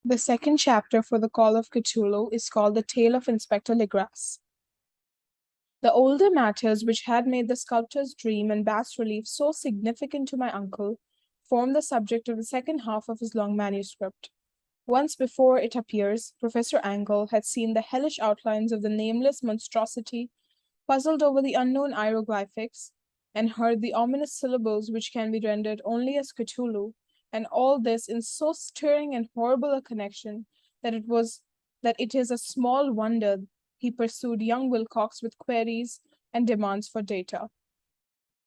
The second chapter for the Call of Cthulhu is called The Tale of Inspector Legras. The older matters which had made the sculptor's dream and bas relief so significant to my uncle formed the subject of the second half of his long manuscript. Once before, it appears, Professor Angle had seen the hellish outlines of the nameless monstrosity, puzzled over the unknown hieroglyphics, and heard the ominous syllables which can be rendered only as Cthulhu, and all this in so stirring and horrible a connection that it is a small wonder he pursued young Wilcox with queries and demands for data.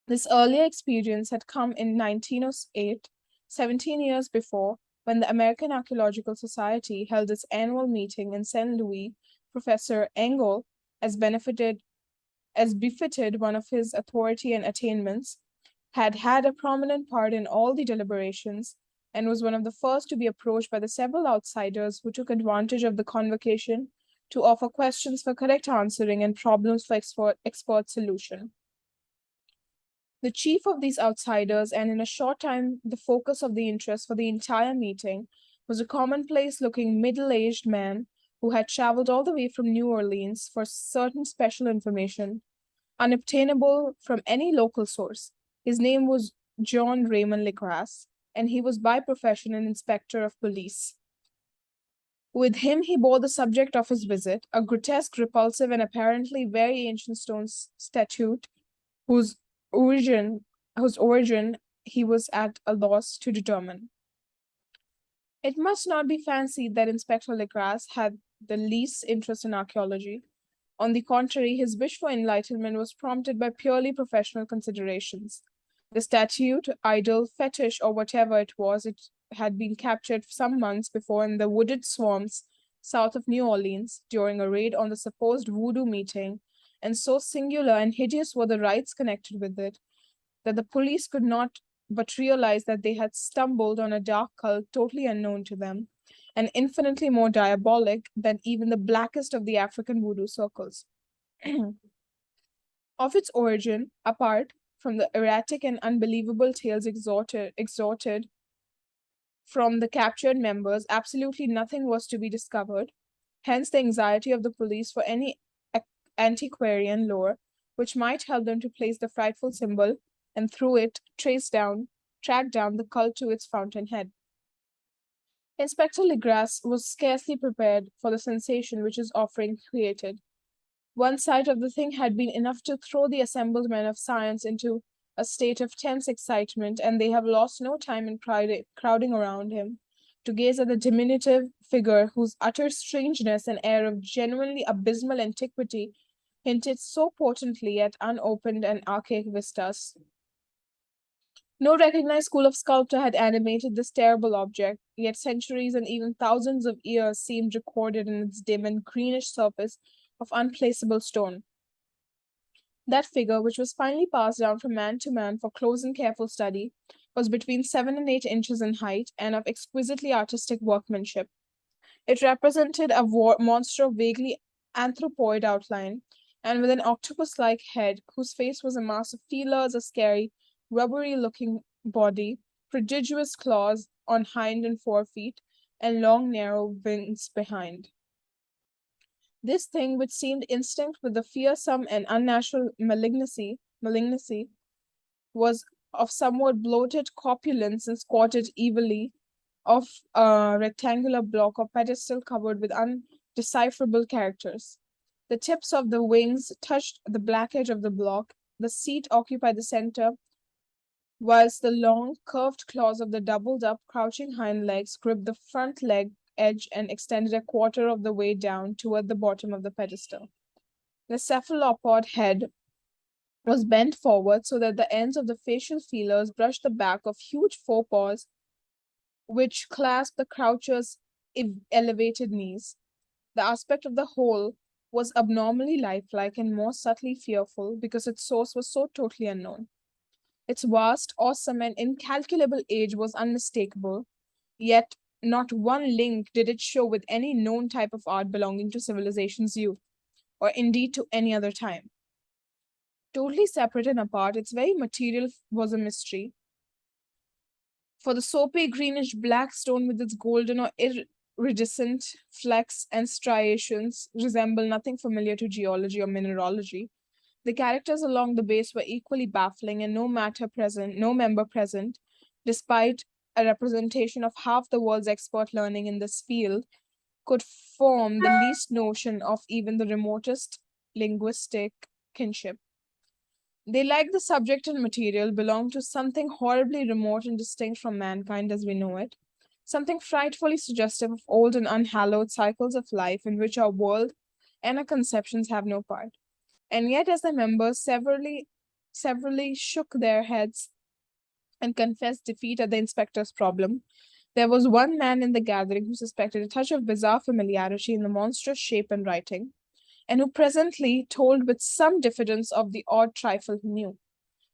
This earlier experience had come in 1908, 17 years before, when the American Archaeological Society held its annual meeting in St. Louis. Professor Engel, as befitted one of his authority and attainments, had had a prominent part in all the deliberations, and was one of the first to be approached by the several outsiders who took advantage of the convocation to offer questions for correct answering and problems for expert solution. The chief of these outsiders, and in a short time the focus of the interest for the entire meeting, was a commonplace looking middle aged man who had traveled all the way from New Orleans for certain special information, unobtainable from any local source. His name was John Raymond Legras, and he was by profession an inspector of police. With him, he bore the subject of his visit, a grotesque, repulsive, and apparently very ancient stone statue whose origin whose origin he was at a loss to determine. It must not be fancied that Inspector Legras had the least interest in archaeology. On the contrary, his wish for enlightenment was prompted by purely professional considerations. The statue, idol, fetish, or whatever it had been captured some months before in the wooded swamps south of New Orleans during a raid on the supposed voodoo meeting, and so singular and hideous were the rites connected with it that the police could not but realize that they had stumbled on a dark cult totally unknown to them, and infinitely more diabolic than even the blackest of the African voodoo circles. Of its origin, apart from the erratic and unbelievable tales extorted from the captured members, absolutely nothing was to be discovered. Hence, the anxiety of the police for any antiquarian lore which might help them to place the frightful symbol and through it track down the cult to its fountainhead. Inspector Legras was scarcely prepared for the sensation which his offering created. One sight of the thing had been enough to throw the assembled men of science into a state of tense excitement, and they have lost no time in crowding around him to gaze at the diminutive figure whose utter strangeness and air of genuinely abysmal antiquity hinted so potently at unopened and archaic vistas. No recognized school of sculptor had animated this terrible object, yet centuries and even thousands of years seemed recorded in its dim and greenish surface of unplaceable stone. That figure, which was finally passed down from man to man for close and careful study, was between 7 and 8 inches in height and of exquisitely artistic workmanship. It represented a monster of vaguely anthropoid outline, and with an octopus like head, whose face was a mass of feelers, a scary, rubbery looking body, prodigious claws on hind and fore feet, and long, narrow wings behind. This thing, which seemed instinct with the fearsome and unnatural malignancy, was of somewhat bloated corpulence and squatted evilly of a rectangular block or pedestal covered with undecipherable characters. The tips of the wings touched the black edge of the block. The seat occupied the center, whilst the long, curved claws of the doubled up, crouching hind legs gripped the front leg edge and extended a quarter of the way down toward the bottom of the pedestal. The cephalopod head was bent forward so that the ends of the facial feelers brushed the back of huge forepaws which clasped the croucher's elevated knees. The aspect of the whole was abnormally lifelike and more subtly fearful because its source was so totally unknown. Its vast, awesome, and incalculable age was unmistakable, yet not one link did it show with any known type of art belonging to civilization's youth, or indeed to any other time. Totally separate and apart, its very material was a mystery. For the soapy greenish black stone with its golden or iridescent flecks and striations resemble nothing familiar to geology or mineralogy. The characters along the base were equally baffling, and no member present, despite a representation of half the world's expert learning in this field, could form the least notion of even the remotest linguistic kinship. They, like the subject and material, belong to something horribly remote and distinct from mankind as we know it, something frightfully suggestive of old and unhallowed cycles of life in which our world and our conceptions have no part. And yet, as the members severally shook their heads and confessed defeat at the inspector's problem, there was one man in the gathering who suspected a touch of bizarre familiarity in the monstrous shape and writing, and who presently told with some diffidence of the odd trifle he knew.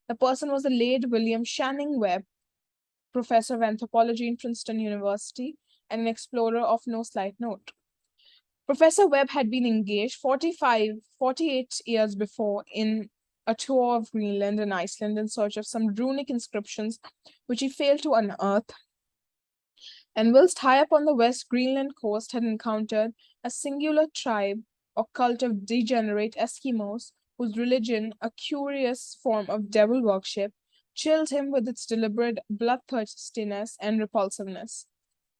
The person was the late William Channing Webb, professor of anthropology in Princeton University and an explorer of no slight note. Professor Webb had been engaged 48 years before in a tour of Greenland and Iceland in search of some runic inscriptions which he failed to unearth, and whilst high up on the West Greenland coast had encountered a singular tribe or cult of degenerate Eskimos whose religion, a curious form of devil worship, chilled him with its deliberate bloodthirstiness and repulsiveness.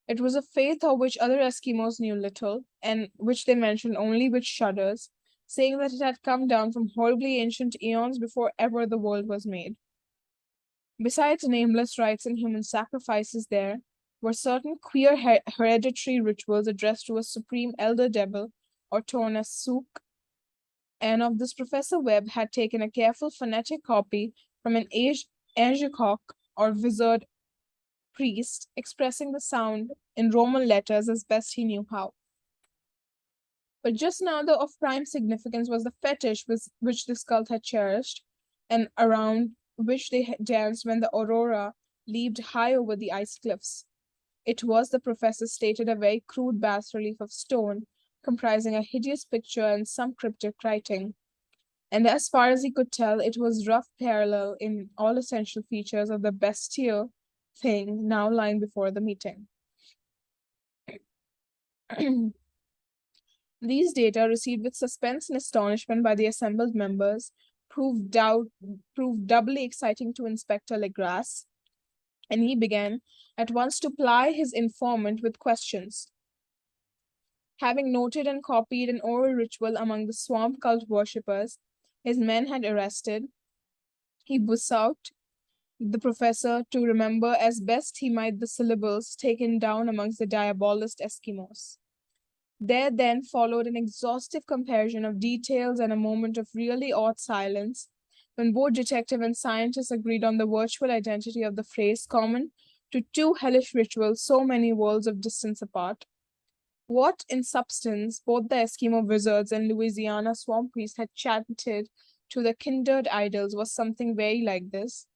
It was a faith of which other Eskimos knew little, and which they mentioned only with shudders, saying that it had come down from horribly ancient eons before ever the world was made. Besides nameless rites and human sacrifices, there were certain queer hereditary rituals addressed to a supreme elder devil or Torna Sook, and of this Professor Webb had taken a careful phonetic copy from an Angekok or wizard priest, expressing the sound in Roman letters as best he knew how. But just now, the of prime significance was the fetish which this cult had cherished, and around which they danced when the aurora leaped high over the ice cliffs. It was, the professor stated, a very crude bas relief of stone, comprising a hideous picture and some cryptic writing. And as far as he could tell, it was rough parallel in all essential features of the bestial thing now lying before the meeting. These data, received with suspense and astonishment by the assembled members, proved doubly exciting to Inspector Legras, and he began at once to ply his informant with questions. Having noted and copied an oral ritual among the swamp cult worshippers his men had arrested, he besought the professor to remember as best he might the syllables taken down amongst the diabolist Eskimos. There then followed an exhaustive comparison of details and a moment of really odd silence, when both detective and scientist agreed on the virtual identity of the phrase common to two hellish rituals so many worlds of distance apart. What, in substance, both the Eskimo wizards and Louisiana swamp priests had chanted to the kindred idols was something very like this.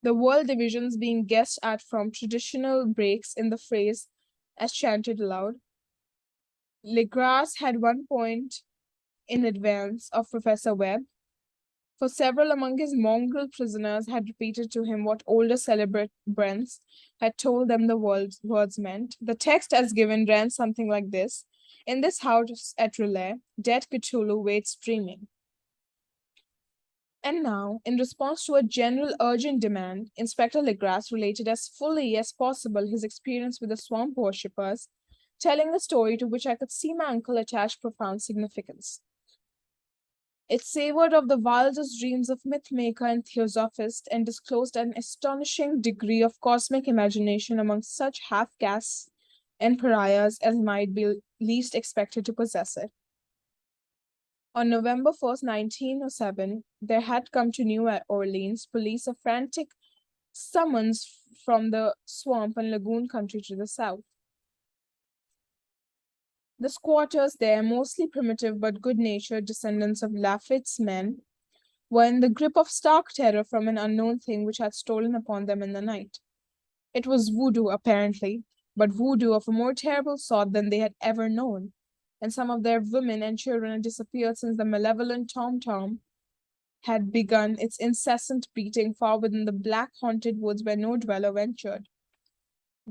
The world divisions being guessed at from traditional breaks in the phrase as chanted aloud. Legras had 1 point in advance of Professor Webb, for several among his mongrel prisoners had repeated to him what older celebrants had told them the words meant. The text as given ran something like this: "In this house at Relais, dead Cthulhu waits dreaming." And now, in response to a general urgent demand, Inspector Legras related as fully as possible his experience with the swamp worshippers, telling a story to which I could see my uncle attach profound significance. It savored of the wildest dreams of myth-maker and theosophist, and disclosed an astonishing degree of cosmic imagination among such half-castes and pariahs as might be least expected to possess it. On November 1st, 1907, there had come to New Orleans police a frantic summons from the swamp and lagoon country to the south. The squatters there, mostly primitive but good-natured descendants of Lafitte's men, were in the grip of stark terror from an unknown thing which had stolen upon them in the night. It was voodoo, apparently, but voodoo of a more terrible sort than they had ever known, and some of their women and children had disappeared since the malevolent tom-tom had begun its incessant beating far within the black haunted woods where no dweller ventured.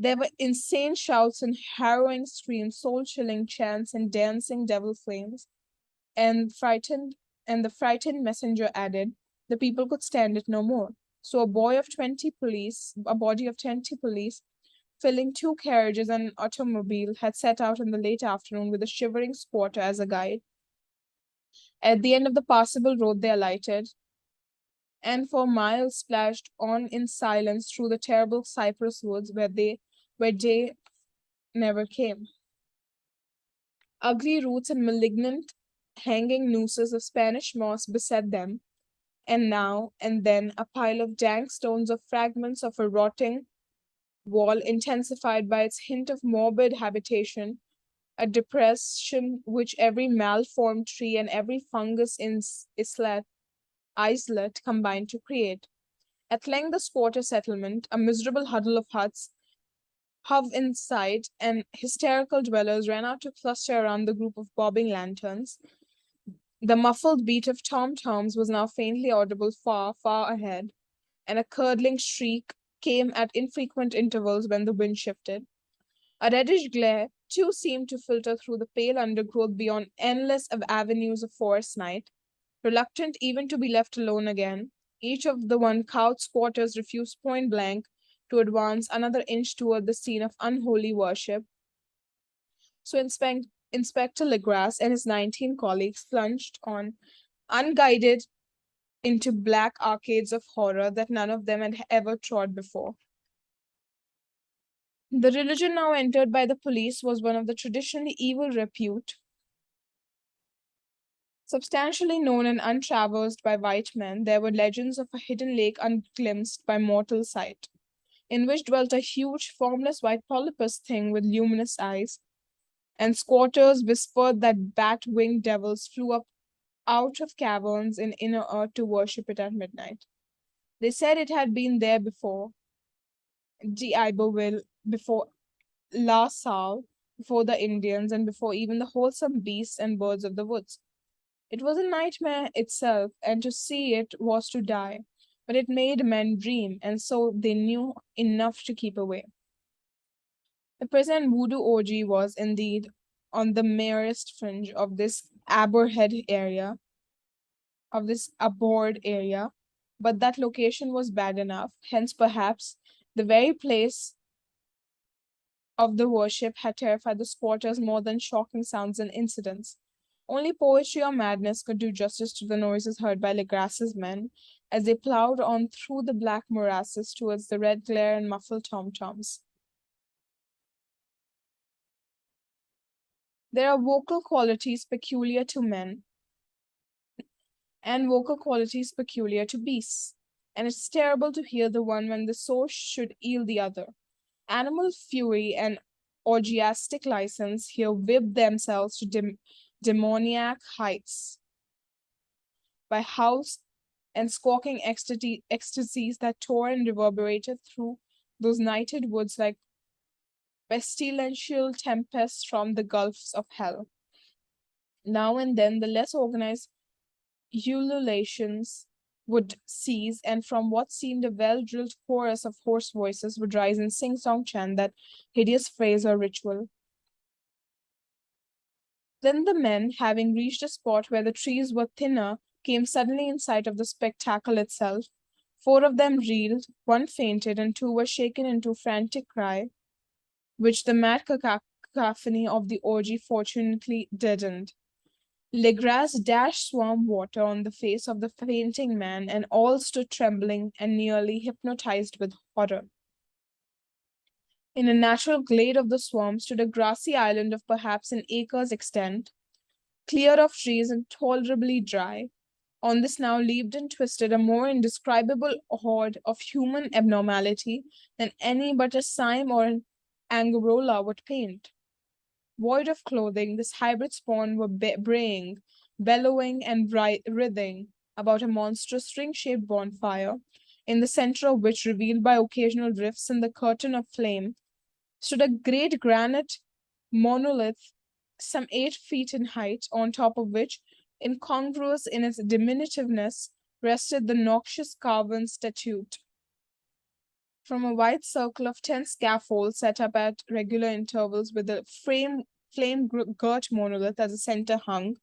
There were insane shouts and harrowing screams, soul-chilling chants and dancing devil flames. And frightened and the frightened messenger added, the people could stand it no more. So a body of 20 police, filling two carriages and an automobile, had set out in the late afternoon with a shivering squatter as a guide. At the end of the passable road they alighted, and for miles splashed on in silence through the terrible cypress woods where day never came. Ugly roots and malignant hanging nooses of Spanish moss beset them, and now and then a pile of dank stones or fragments of a rotting wall intensified by its hint of morbid habitation, a depression which every malformed tree and every fungus in islet combined to create. At length, the squatter settlement, a miserable huddle of huts, hove in sight, and hysterical dwellers ran out to cluster around the group of bobbing lanterns. The muffled beat of tom-toms was now faintly audible far, far ahead, and a curdling shriek came at infrequent intervals when the wind shifted. A reddish glare, too, seemed to filter through the pale undergrowth beyond endless of avenues of forest night. Reluctant even to be left alone again, each of the one-cowed squatters refused point blank to advance another inch toward the scene of unholy worship. So Inspector Legras and his 19 colleagues plunged on, unguided, into black arcades of horror that none of them had ever trod before. The religion now entered by the police was one of the traditionally evil repute, substantially known and untraversed by white men. There were legends of a hidden lake unglimpsed by mortal sight, in which dwelt a huge, formless white polypus thing with luminous eyes, and squatters whispered that bat-winged devils flew up out of caverns in inner earth to worship it at midnight. They said it had been there before D'Iberville, before La Salle, before the Indians, and before even the wholesome beasts and birds of the woods. It was a nightmare itself, and to see it was to die. But it made men dream, and so they knew enough to keep away. The present voodoo orgy was indeed on the merest fringe of this abhorred area, but that location was bad enough. Hence, perhaps, the very place of the worship had terrified the squatters more than shocking sounds and incidents. Only poetry or madness could do justice to the noises heard by Legras's men as they ploughed on through the black morasses towards the red glare and muffled tom-toms. There are vocal qualities peculiar to men and vocal qualities peculiar to beasts, and it's terrible to hear the one when the source should yield the other. Animal fury and orgiastic license here whipped themselves to demoniac heights by howls and squawking ecstasies that tore and reverberated through those nighted woods like pestilential tempests from the gulfs of hell. Now and then the less organized ululations would cease, and from what seemed a well-drilled chorus of hoarse voices would rise and sing-song chant that hideous phrase or ritual. Then the men, having reached a spot where the trees were thinner, came suddenly in sight of the spectacle itself. 4 of them reeled, 1 fainted, and 2 were shaken into a frantic cry, which the mad cacophony of the orgy fortunately deadened. Legras dashed swamp water on the face of the fainting man, and all stood trembling and nearly hypnotized with horror. In a natural glade of the swamp stood a grassy island of perhaps an acre's extent, clear of trees and tolerably dry. On this now leaped and twisted a more indescribable horde of human abnormality than any but a Sime or an Angarola would paint. Void of clothing, this hybrid spawn were braying, bellowing, and writhing about a monstrous ring-shaped bonfire, in the center of which, revealed by occasional rifts in the curtain of flame, stood a great granite monolith some 8 feet in height, on top of which, incongruous in its diminutiveness, rested the noxious carven statue. From a wide circle of 10 scaffolds set up at regular intervals with a flame-girt monolith as a center hung,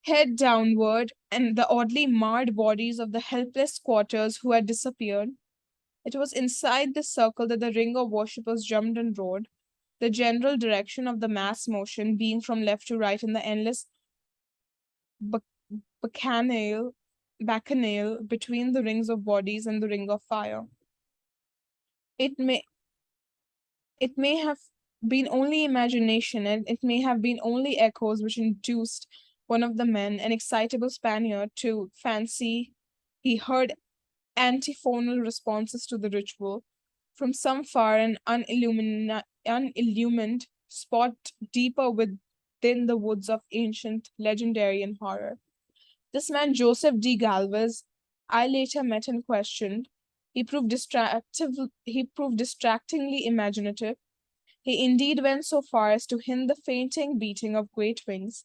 head downward, and the oddly marred bodies of the helpless squatters who had disappeared. It was inside this circle that the ring of worshippers jumped and roared, the general direction of the mass motion being from left to right in the endless bac- bacchanal between the rings of bodies and the ring of fire. It may it may have been only imagination, and it may have been only echoes which induced one of the men, an excitable Spaniard, to fancy he heard antiphonal responses to the ritual from some far and unillumined spot deeper within the woods of ancient legendary and horror. This man, Joseph D. Galvez, I later met and questioned. He proved distractingly imaginative. He indeed went so far as to hint the fainting beating of great wings,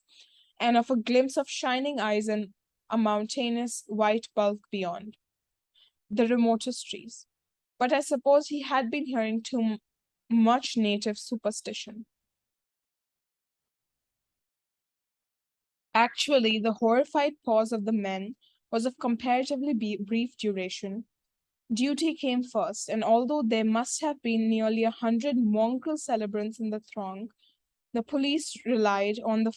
and of a glimpse of shining eyes and a mountainous white bulk beyond the remotest trees. But I suppose he had been hearing too much native superstition. Actually, the horrified pause of the men was of comparatively brief duration. Duty came first, and although there must have been nearly 100 mongrel celebrants in the throng, the police relied on the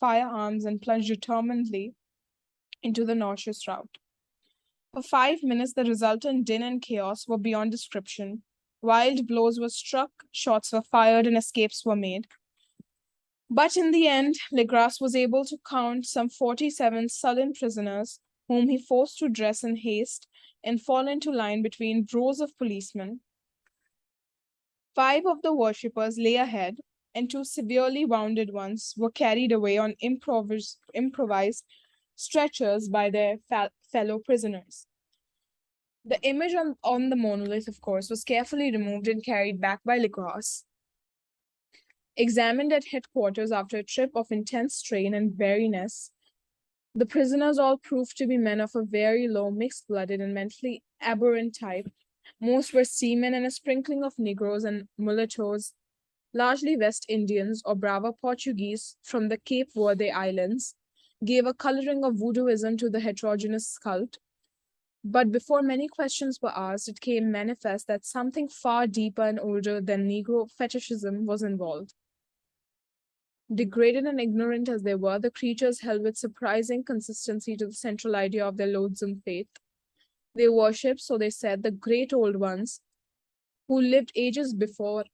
firearms and plunged determinedly into the nauseous rout. For 5 minutes, the resultant din and chaos were beyond description. Wild blows were struck, shots were fired, and escapes were made. But in the end, Legras was able to count some 47 sullen prisoners, whom he forced to dress in haste and fall into line between rows of policemen. 5 of the worshippers lay ahead, and 2 severely wounded ones were carried away on improvised stretchers by their fellow prisoners. The image on the monolith, of course, was carefully removed and carried back by Legras. Examined at headquarters after a trip of intense strain and weariness, the prisoners all proved to be men of a very low, mixed-blooded, and mentally aberrant type. Most were seamen, and a sprinkling of Negroes and mulattoes, largely West Indians or Brava Portuguese from the Cape Verde Islands, gave a coloring of voodooism to the heterogeneous cult. But before many questions were asked, it came manifest that something far deeper and older than Negro fetishism was involved. Degraded and ignorant as they were, the creatures held with surprising consistency to the central idea of their loathsome faith. They worshipped, so they said, the great old ones who lived ages before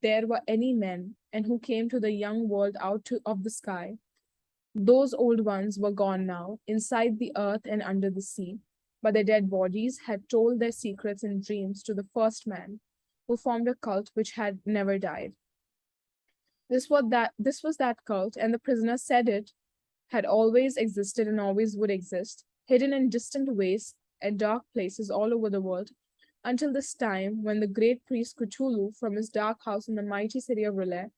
there were any men and who came to the young world of the sky. Those old ones were gone now, inside the earth and under the sea, but their dead bodies had told their secrets in dreams to the first man, who formed a cult which had never died. This was that cult, and the prisoner said it had always existed and always would exist, hidden in distant ways and dark places all over the world, until this time when the great priest Cthulhu, from his dark house in the mighty city of Relais,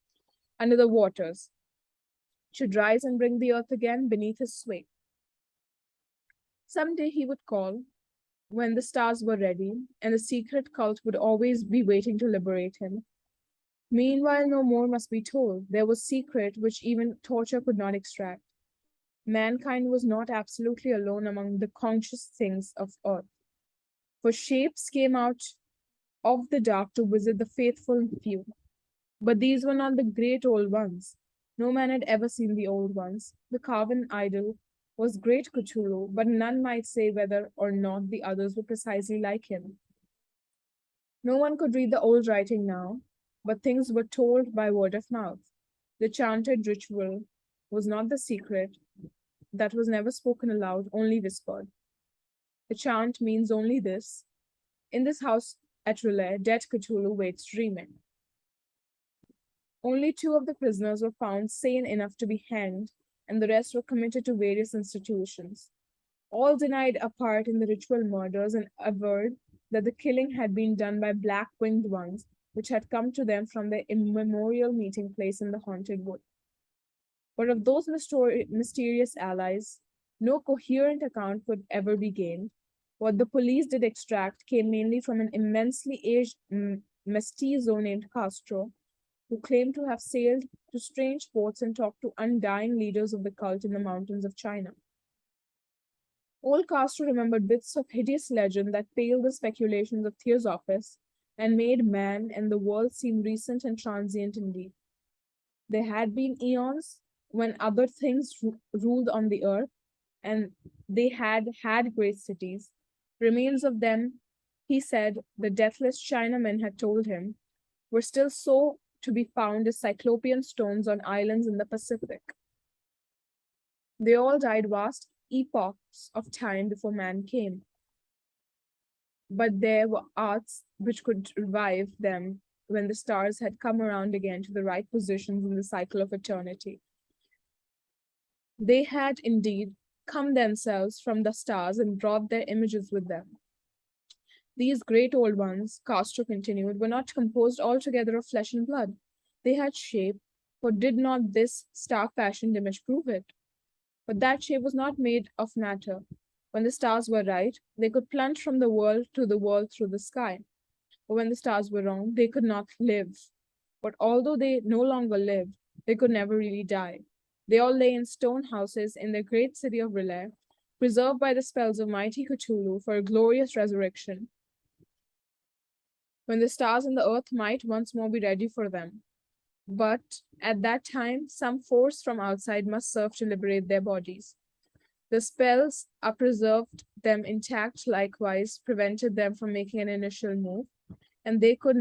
under the waters, should rise and bring the earth again beneath his sway. Some day he would call, when the stars were ready, and the secret cult would always be waiting to liberate him. Meanwhile, no more must be told. There was secret which even torture could not extract. Mankind was not absolutely alone among the conscious things of earth, for shapes came out of the dark to visit the faithful few. But these were not the great old ones. No man had ever seen the old ones. The carven idol was great Cthulhu, but none might say whether or not the others were precisely like him. No one could read the old writing now, but things were told by word of mouth. The chanted ritual was not the secret that was never spoken aloud, only whispered. The chant means only this: in this house at Relais, dead Cthulhu waits dreaming. Only 2 of the prisoners were found sane enough to be hanged, and the rest were committed to various institutions. All denied a part in the ritual murders and averred that the killing had been done by black-winged ones, which had come to them from their immemorial meeting place in the haunted wood. But of those mysterious allies, no coherent account could ever be gained. What the police did extract came mainly from an immensely aged mestizo named Castro, who claimed to have sailed to strange ports and talked to undying leaders of the cult in the mountains of China. Old Castro remembered bits of hideous legend that paled the speculations of Theosophists and made man and the world seem recent and transient indeed. There had been eons when other things ruled on the earth, and they had had great cities. Remains of them, he said, the deathless Chinamen had told him, were still so to be found as cyclopean stones on islands in the Pacific. They all died vast epochs of time before man came, but there were arts which could revive them when the stars had come around again to the right positions in the cycle of eternity. They had indeed come themselves from the stars and brought their images with them. These great old ones, Castro continued, were not composed altogether of flesh and blood. They had shape, for did not this star-fashioned image prove it? But that shape was not made of matter. When the stars were right, they could plunge from the world to the world through the sky. But when the stars were wrong, they could not live. But although they no longer lived, they could never really die. They all lay in stone houses in their great city of Relais, preserved by the spells of mighty Cthulhu for a glorious resurrection, when the stars and the earth might once more be ready for them. But at that time, some force from outside must serve to liberate their bodies. The spells are preserved them intact, likewise prevented them from making an initial move, and they could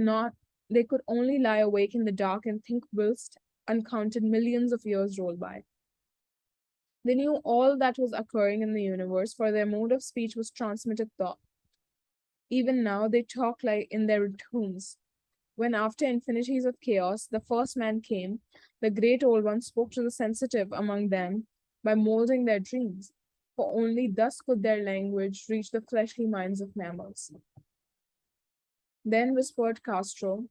only lie awake in the dark and think whilst uncounted millions of years roll by. They knew all that was occurring in the universe, for their mode of speech was transmitted thought. Even now they talk like in their tombs. When after infinities of chaos the first man came, the great old one spoke to the sensitive among them by molding their dreams, for only thus could their language reach the fleshly minds of mammals. Then whispered Castro,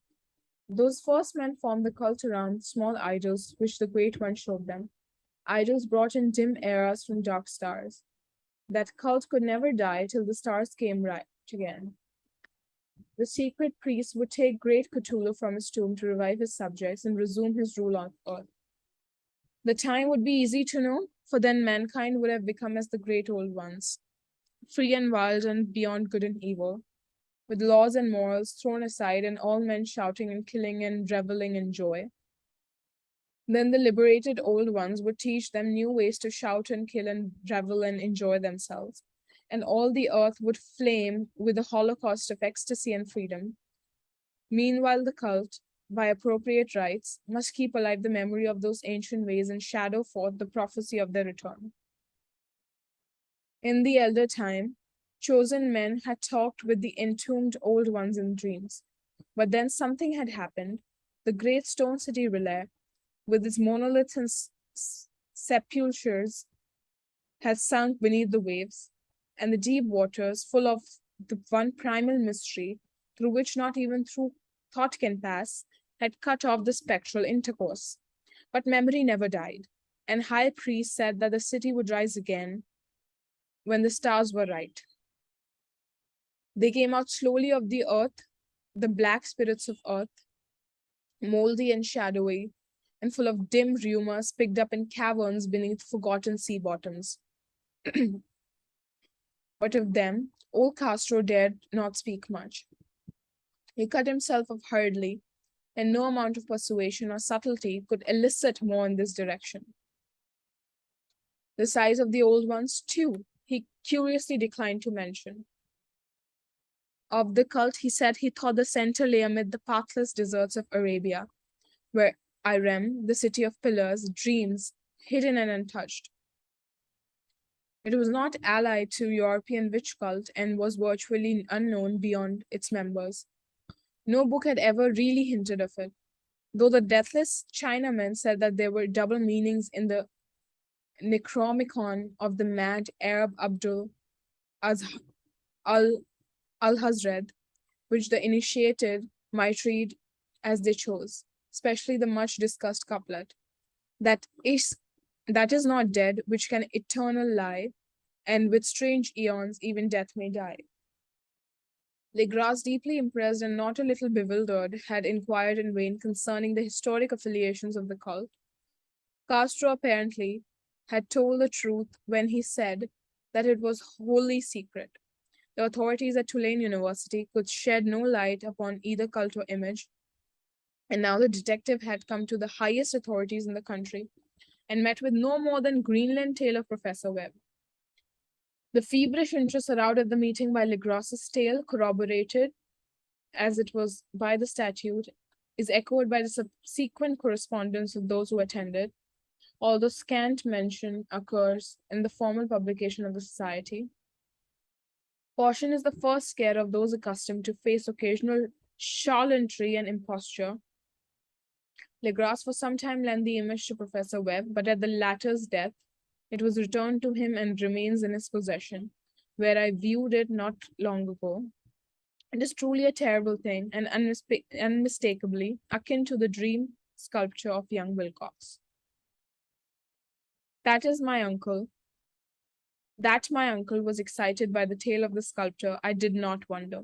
those first men formed the cult around small idols which the great one showed them, idols brought in dim eras from dark stars. That cult could never die till the stars came right again. The secret priest would take great Cthulhu from his tomb to revive his subjects and resume his rule on earth. The time would be easy to know, for then mankind would have become as the great old ones, free and wild and beyond good and evil, with laws and morals thrown aside and all men shouting and killing and reveling in joy. Then the liberated old ones would teach them new ways to shout and kill and revel and enjoy themselves, and all the earth would flame with a holocaust of ecstasy and freedom. Meanwhile, the cult, by appropriate rites, must keep alive the memory of those ancient ways and shadow forth the prophecy of their return. In the elder time, chosen men had talked with the entombed old ones in dreams. But then something had happened. The great stone city Relais, with its monoliths and sepulchres, had sunk beneath the waves, and the deep waters, full of the one primal mystery, through which not even through thought can pass, had cut off the spectral intercourse. But memory never died, and high priest said that the city would rise again when the stars were right. They came out slowly of the earth, the black spirits of earth, moldy and shadowy, and full of dim rumors picked up in caverns beneath forgotten sea bottoms. But of them, old Castro dared not speak much. He cut himself off hurriedly, and no amount of persuasion or subtlety could elicit more in this direction. The size of the old ones, too, he curiously declined to mention. Of the cult, he said he thought the center lay amid the pathless deserts of Arabia, where Irem, the city of pillars, dreams, hidden and untouched. It was not allied to European witch cult and was virtually unknown beyond its members. No book had ever really hinted of it, though the deathless Chinaman said that there were double meanings in the Necronomicon of the mad Arab Abdul al Hazred, which the initiated might read as they chose, especially the much discussed couplet that is not dead, which can eternal lie, and with strange eons, even death may die. Legras, deeply impressed and not a little bewildered, had inquired in vain concerning the historic affiliations of the cult. Castro apparently had told the truth when he said that it was wholly secret. The authorities at Tulane University could shed no light upon either cult or image, and now the detective had come to the highest authorities in the country and met with no more than Greenland tale of Professor Webb. The feverish interest aroused at the meeting by Legras's tale, corroborated as it was by the statute, is echoed by the subsequent correspondence of those who attended, although scant mention occurs in the formal publication of the society. Caution is the first scare of those accustomed to face occasional charlatanry and imposture. Legras for some time lent the image to Professor Webb, but at the latter's death, it was returned to him and remains in his possession, where I viewed it not long ago. It is truly a terrible thing and unmistakably akin to the dream sculpture of young Wilcox. That is my uncle. That my uncle was excited by the tale of the sculptor, I did not wonder.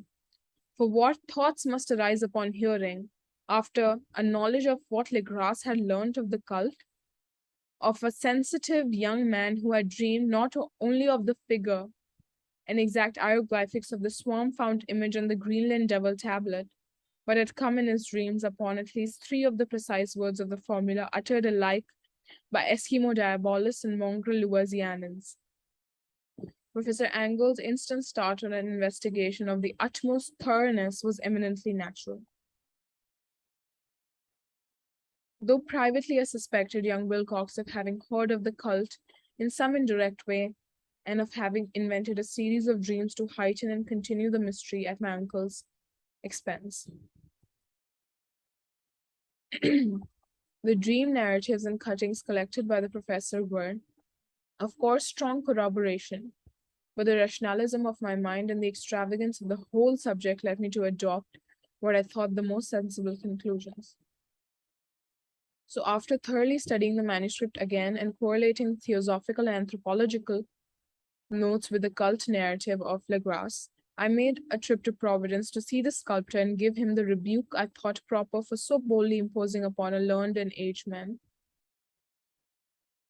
For what thoughts must arise upon hearing, after a knowledge of what Legras had learnt of the cult, of a sensitive young man who had dreamed not only of the figure and exact hieroglyphics of the swarm-found image on the Greenland devil tablet, but had come in his dreams upon at least 3 of the precise words of the formula uttered alike by Eskimo diabolists and mongrel Louisianans. Professor Angle's instant start on an investigation of the utmost thoroughness was eminently natural. Though privately I suspected young Wilcox of having heard of the cult in some indirect way, and of having invented a series of dreams to heighten and continue the mystery at my uncle's expense. The dream narratives and cuttings collected by the professor were, of course, strong corroboration, but the rationalism of my mind and the extravagance of the whole subject led me to adopt what I thought the most sensible conclusions. So, after thoroughly studying the manuscript again and correlating theosophical and anthropological notes with the cult narrative of Legras, I made a trip to Providence to see the sculptor and give him the rebuke I thought proper for so boldly imposing upon a learned and aged man.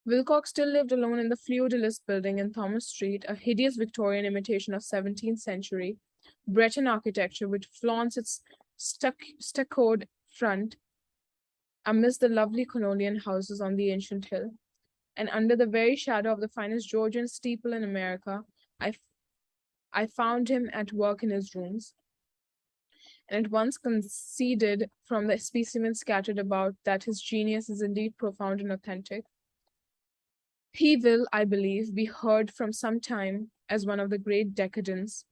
Wilcox still lived alone in the feudalist building in Thomas Street, a hideous Victorian imitation of 17th century Breton architecture which flaunts its stuccoed front amidst the lovely colonial houses on the ancient hill. And under the very shadow of the finest Georgian steeple in America, I found him at work in his rooms, and at once conceded from the specimens scattered about that his genius is indeed profound and authentic. He will, I believe, be heard from some time as one of the great decadents,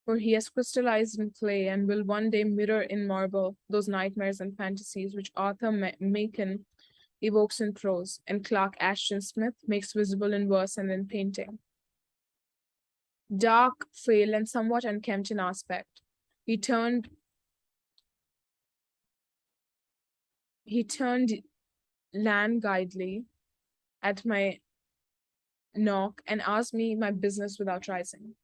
for he has crystallized in clay and will one day mirror in marble those nightmares and fantasies which Arthur Machen evokes in prose, and Clark Ashton Smith makes visible in verse and in painting. Dark, frail, and somewhat unkempt in aspect, he turned languidly at my knock and asked me my business without rising.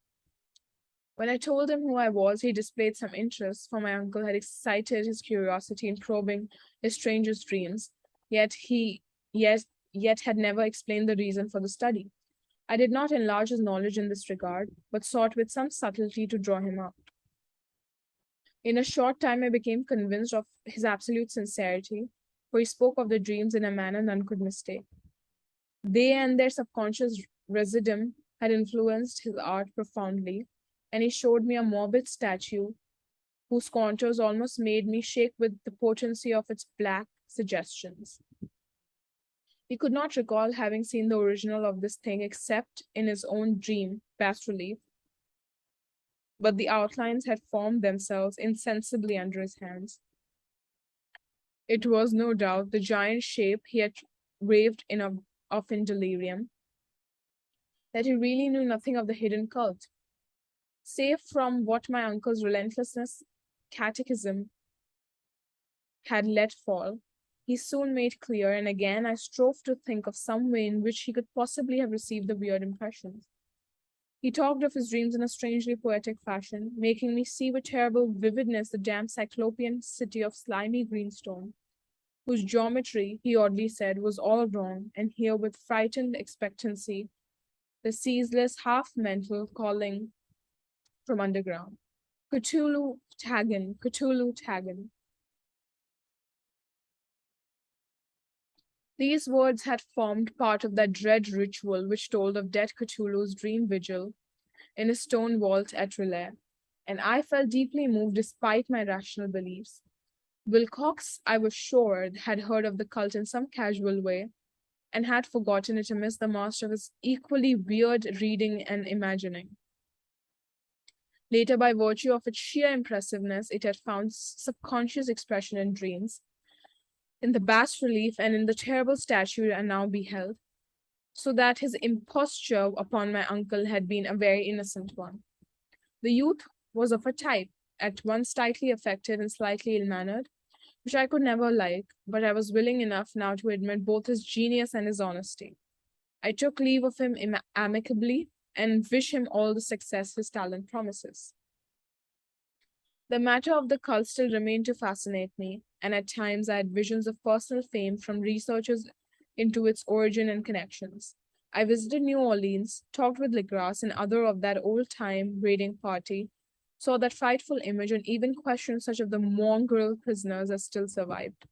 When I told him who I was, he displayed some interest, for my uncle had excited his curiosity in probing his stranger's dreams, yet had never explained the reason for the study. I did not enlarge his knowledge in this regard, but sought with some subtlety to draw him out. In a short time, I became convinced of his absolute sincerity, for he spoke of the dreams in a manner none could mistake. They and their subconscious residuum had influenced his art profoundly, and he showed me a morbid statue whose contours almost made me shake with the potency of its black suggestions. He could not recall having seen the original of this thing except in his own dream bas relief, but the outlines had formed themselves insensibly under his hands. It was no doubt the giant shape he had raved of in delirium, that he really knew nothing of the hidden cult. Save from what my uncle's relentlessness catechism had let fall, he soon made clear, and again I strove to think of some way in which he could possibly have received the weird impressions. He talked of his dreams in a strangely poetic fashion, making me see with terrible vividness the damp cyclopean city of slimy greenstone, whose geometry, he oddly said, was all wrong, and hear with frightened expectancy the ceaseless, half mental calling from underground. Cthulhu Tagan, Cthulhu Tagan. These words had formed part of that dread ritual which told of dead Cthulhu's dream vigil in a stone vault at Relais, and I felt deeply moved despite my rational beliefs. Wilcox, I was sure, had heard of the cult in some casual way and had forgotten it amidst the mass of his equally weird reading and imagining. Later, by virtue of its sheer impressiveness, it had found subconscious expression in dreams, in the bas relief, and in the terrible statue I now beheld, so that his imposture upon my uncle had been a very innocent one. The youth was of a type, at once slightly affected and slightly ill mannered, which I could never like, but I was willing enough now to admit both his genius and his honesty. I took leave of him amicably and wish him all the success his talent promises. The matter of the cult still remained to fascinate me, and at times I had visions of personal fame from researches into its origin and connections. I visited New Orleans, talked with Legras and other of that old time raiding party, saw that frightful image, and even questioned such of the mongrel prisoners as still survived.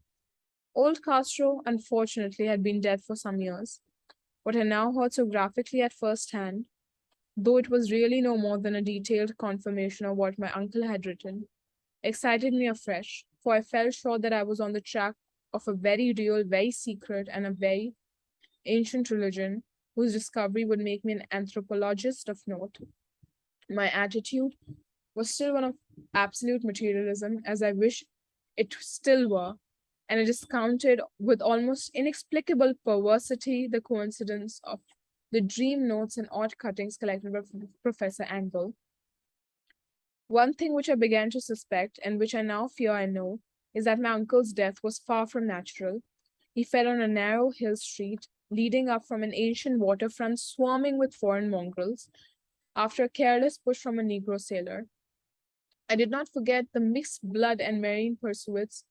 Old Castro, unfortunately, had been dead for some years. What I now heard so graphically at first hand, though it was really no more than a detailed confirmation of what my uncle had written, excited me afresh, for I felt sure that I was on the track of a very real, very secret, and a very ancient religion whose discovery would make me an anthropologist of note. My attitude was still one of absolute materialism, as I wish it still were, and I discounted with almost inexplicable perversity the coincidence of the dream notes and odd cuttings collected by Professor Angle. One thing which I began to suspect, and which I now fear I know, is that my uncle's death was far from natural. He fell on a narrow hill street leading up from an ancient waterfront swarming with foreign mongrels after a careless push from a Negro sailor. I did not forget the mixed blood and marine pursuits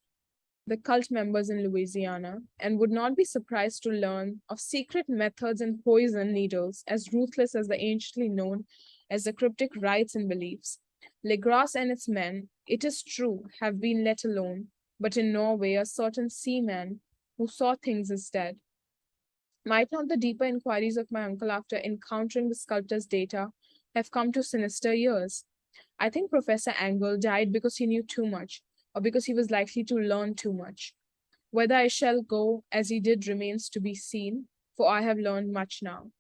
the cult members in Louisiana, and would not be surprised to learn of secret methods and poison needles as ruthless as the anciently known as the cryptic rites and beliefs. Legras and its men, it is true, have been let alone, but in Norway a certain seaman who saw things is dead. Might not the deeper inquiries of my uncle after encountering the sculptor's data have come to sinister ears? I think Professor Angle died because he knew too much, or because he was likely to learn too much. Whether I shall go as he did remains to be seen, for I have learned much now.